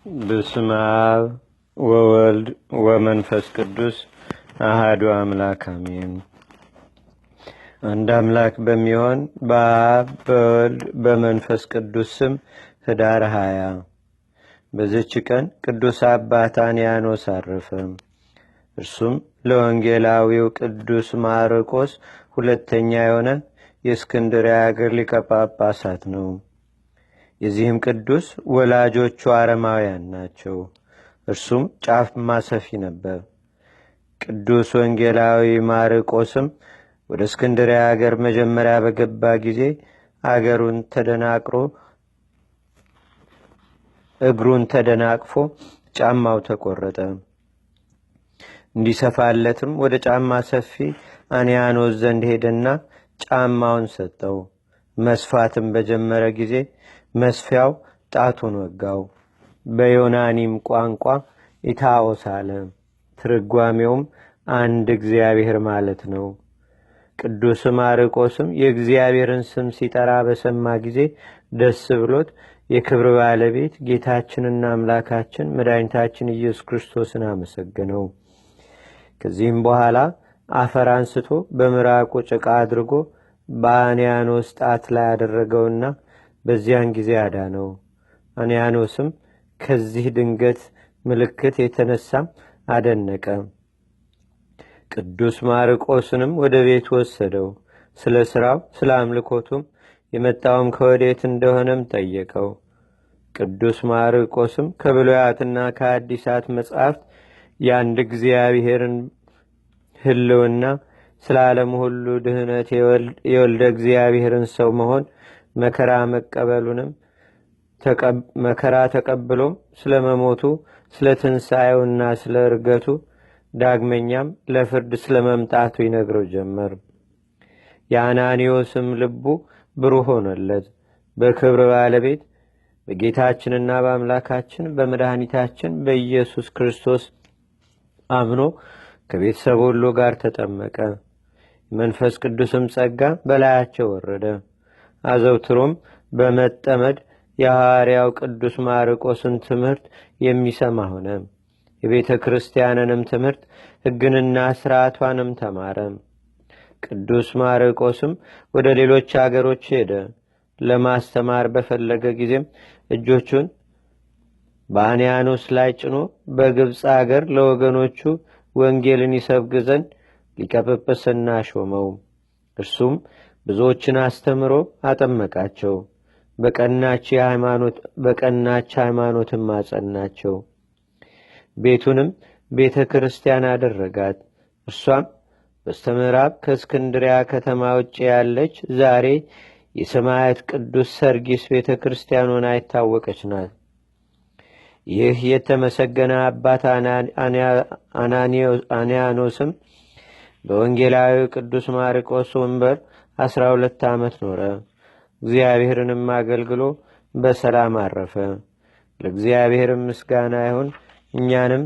በስመ አብ ወወልድ ወመንፈስ ቅዱስ አሐዱ አምላክ አሜን። አንድ አምላክ በሚሆን በአብ በወልድ በመንፈስ ቅዱስ ስም ኅዳር 20 በዚች ቀን ቅዱስ አባት አንያኖስ አረፈ። እርሱም ለወንጌላዊው ቅዱስ ማርቆስ ሁለተኛ የሆነ የእስክንድርያ አገር ሊቀ ጳጳሳት ነው። የዚህም ቅዱስ ወላጆቹ አረማውያን ናቸው። እርሱም ጫማ ሰፊ ነበር። ቅዱስ ወንጌላዊ ማርቆስም ወደ እስክንድርያ አገር መጀመሪያ በገባ ጊዜ እግሩን ተደናቅፎ ጫማው ተቆረጠ። እንዲሰፋለትም ወደ ጫማ ሰፊ አንያኖስ ዘንድ ሄደና ጫማውን ሰጠው። መስፋትም በጀመረ ጊዜ መስፊያው ጣቱን ወጋው። በዮናኒም ቋንቋ ኢታኦስ አለ። ትርጓሜውም አንድ እግዚአብሔር ማለት ነው። ቅዱስ ማርቆስም የእግዚአብሔርን ስም ሲጠራ በሰማ ጊዜ ደስ ብሎት የክብር ባለቤት ጌታችንና አምላካችን መድኃኒታችን ኢየሱስ ክርስቶስን አመሰገነው። ከዚህም በኋላ አፈር አንስቶ በምራቁ ጭቃ አድርጎ በአንያኖስ ጣት ላይ አደረገውና በዚያን ጊዜ አዳነው። አንያኖስም ከዚህ ድንገት ምልክት የተነሳም አደነቀ። ቅዱስ ማርቆስንም ወደ ቤት ወሰደው። ስለ ሥራው ስለ አምልኮቱም የመጣውም ከወዴት እንደሆነም ጠየቀው። ቅዱስ ማርቆስም ከብሉያትና ከአዲሳት መጻሕፍት የአንድ እግዚአብሔርን ሕልውና፣ ስለ ዓለም ሁሉ ድህነት የወልደ እግዚአብሔርን ሰው መሆን መከራ ተቀብሎም ስለ መሞቱ፣ ስለ ትንሣኤውና ስለ እርገቱ ዳግመኛም ለፍርድ ስለ መምጣቱ ይነግረው ጀመር። የአናኒዮስም ልቡ ብሩህ ሆነለት። በክብር ባለቤት በጌታችንና በአምላካችን በመድኃኒታችን በኢየሱስ ክርስቶስ አምኖ ከቤተሰብ ሁሉ ጋር ተጠመቀ። መንፈስ ቅዱስም ጸጋ በላያቸው ወረደ። አዘውትሮም በመጠመድ የሐዋርያው ቅዱስ ማርቆስን ትምህርት የሚሰማ ሆነ። የቤተ ክርስቲያንንም ትምህርት ሕግንና ሥርዓቷንም ተማረ። ቅዱስ ማርቆስም ወደ ሌሎች አገሮች ሄደ። ለማስተማር በፈለገ ጊዜም እጆቹን በአንያኖስ ላይ ጭኖ በግብፅ አገር ለወገኖቹ ወንጌልን ይሰብክ ዘንድ ሊቀ ጵጵስና ሾመው። እርሱም ብዙዎችን አስተምሮ አጠመቃቸው። በቀናች ሃይማኖትም አጸናቸው። ቤቱንም ቤተ ክርስቲያን አደረጋት። እርሷም በስተምዕራብ ከእስክንድሪያ ከተማ ውጭ ያለች ዛሬ የሰማያት ቅዱስ ሰርጊስ ቤተ ክርስቲያን ሆና የታወቀች ናት። ይህ የተመሰገነ አባት አንያኖስም በወንጌላዊ ቅዱስ ማርቆስ ወንበር 12 ዓመት ኖረ። እግዚአብሔርንም አገልግሎ በሰላም አረፈ። ለእግዚአብሔርም ምስጋና ይሁን። እኛንም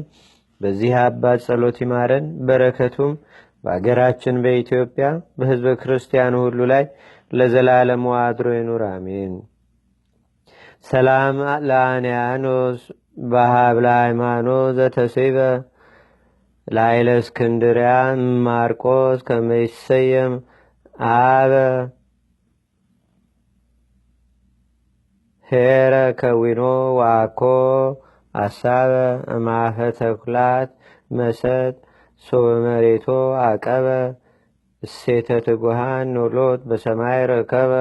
በዚህ አባት ጸሎት ይማረን። በረከቱም በአገራችን በኢትዮጵያ በሕዝበ ክርስቲያኑ ሁሉ ላይ ለዘላለሙ አድሮ ይኑር፣ አሜን። ሰላም ለአንያኖስ በሀብለ ሃይማኖት ዘተሴበ ላይለ እስክንድርያ ማርቆስ ከመይሰየም አበ ሄረ ከዊኖ ዋኮ አሳበ እማፈ ተኩላት መሰጥ ሶበመሬቶ አቀበ እሴተ ትጉሃን ኖሎት በሰማይ ረከበ።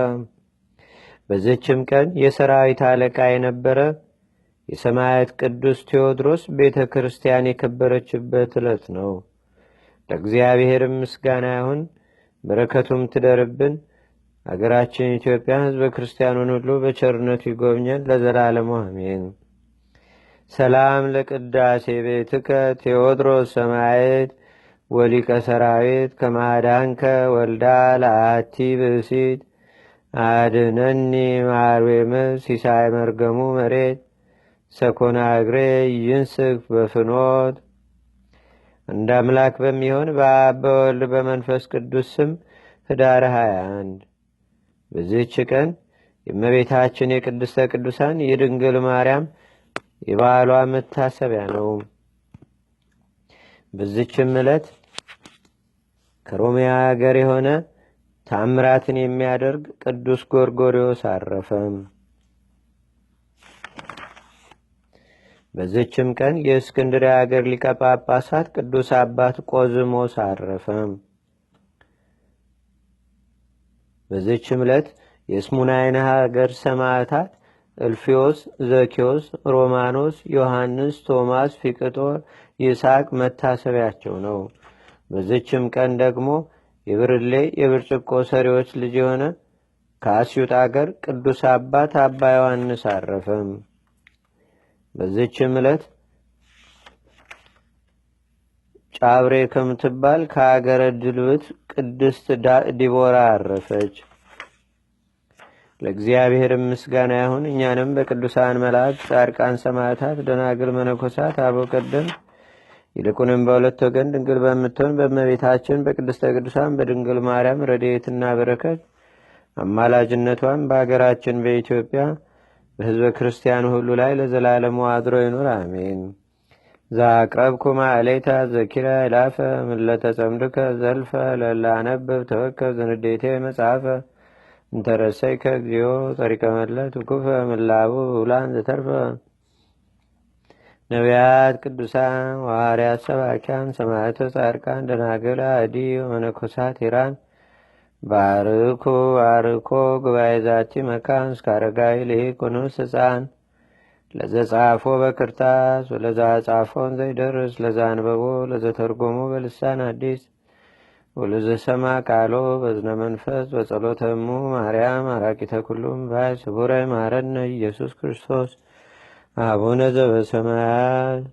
በዚችም ቀን የሰራዊት አለቃ የነበረ የሰማያት ቅዱስ ቴዎድሮስ ቤተ ክርስቲያን የከበረችበት ዕለት ነው። ለእግዚአብሔርም ምስጋና ይሁን፣ በረከቱም ትደርብን። አገራችን ኢትዮጵያ ሕዝበ ክርስቲያኑን ሁሉ በቸርነቱ ይጎብኘን ለዘላለሙ አሜን። ሰላም ለቅዳሴ ቤትከ ቴዎድሮስ ሰማዕት ወሊቀ ሰራዊት ከማዳንከ ወልዳ ለአቲ ብእሲት አድነኒ ማርዌም ሲሳይ መርገሙ መሬት ሰኮና እግሬ ይንስክ በፍኖት። እንደ አምላክ በሚሆን በአብ በወልድ በመንፈስ ቅዱስ ስም ኅዳር 21 በዚህች ቀን የእመቤታችን የቅድስተ ቅዱሳን የድንግል ማርያም የበዓሏ መታሰቢያ ነው። በዚችም ዕለት ከሮሚያ አገር የሆነ ታምራትን የሚያደርግ ቅዱስ ጎርጎርዮስ አረፈ። በዚችም ቀን የእስክንድርያ አገር ሊቀ ጳጳሳት ቅዱስ አባት ቆዝሞስ አረፈ። በዚችም ዕለት የስሙናይን ሀገር ሰማዕታት እልፊዮስ፣ ዘኪዮስ፣ ሮማኖስ፣ ዮሐንስ፣ ቶማስ፣ ፊቅጦር፣ ይስሐቅ መታሰቢያቸው ነው። በዚችም ቀን ደግሞ የብርሌ የብርጭቆ ሰሪዎች ልጅ የሆነ ከአስዩጥ አገር ቅዱስ አባት አባ ዮሐንስ አረፈ። በዚችም ዕለት ጫብሬ ከምትባል ከአገረ ድልብት ቅድስት ዲቦራ አረፈች። ለእግዚአብሔር ምስጋና ይሁን። እኛንም በቅዱሳን መላእክት፣ ጻድቃን፣ ሰማዕታት፣ ደናግል፣ መነኮሳት፣ አበው ቀደምት ይልቁንም በሁለት ወገን ድንግል በምትሆን በእመቤታችን በቅድስተ ቅዱሳን በድንግል ማርያም ረድኤትና በረከት አማላጅነቷን በአገራችን በኢትዮጵያ በሕዝበ ክርስቲያኑ ሁሉ ላይ ለዘላለሙ አድሮ ይኑር፣ አሜን። ዛቅረብኩ ማዕሌታ ዘኪራ ይላፈ ምለተ ጸምድከ ዘልፈ ለላነብብ ተወከብ ዘንዴቴ መጽሐፈ እንተረሰይከ እግዚኦ ጸሪቀ መለት ውኩፈ ምላቡ ውላን ዘተርፈ ነቢያት፣ ቅዱሳን፣ ሐዋርያት፣ ሰባኪያን፣ ሰማዕቶ፣ ጻድቃን፣ ደናግል፣ አዲ ወመነኮሳት ሄራን ባርኩ ባርኮ ጉባኤ ዛቲ መካን እስከ አረጋዊ ልሂቅ ወንዑስ ሕፃን ለዘጻፎ በክርታስ ወለዛ ጻፎን ዘይደርስ ለዛ አንበቦ ለዘተርጎሞ በልሳን አዲስ ወለዘሰማ ቃሎ በዝነ መንፈስ በጸሎተሙ ማርያም አራቂተ ኩሉም ባይ ስቡረ ማረነ ኢየሱስ ክርስቶስ አቡነ ዘበሰማያት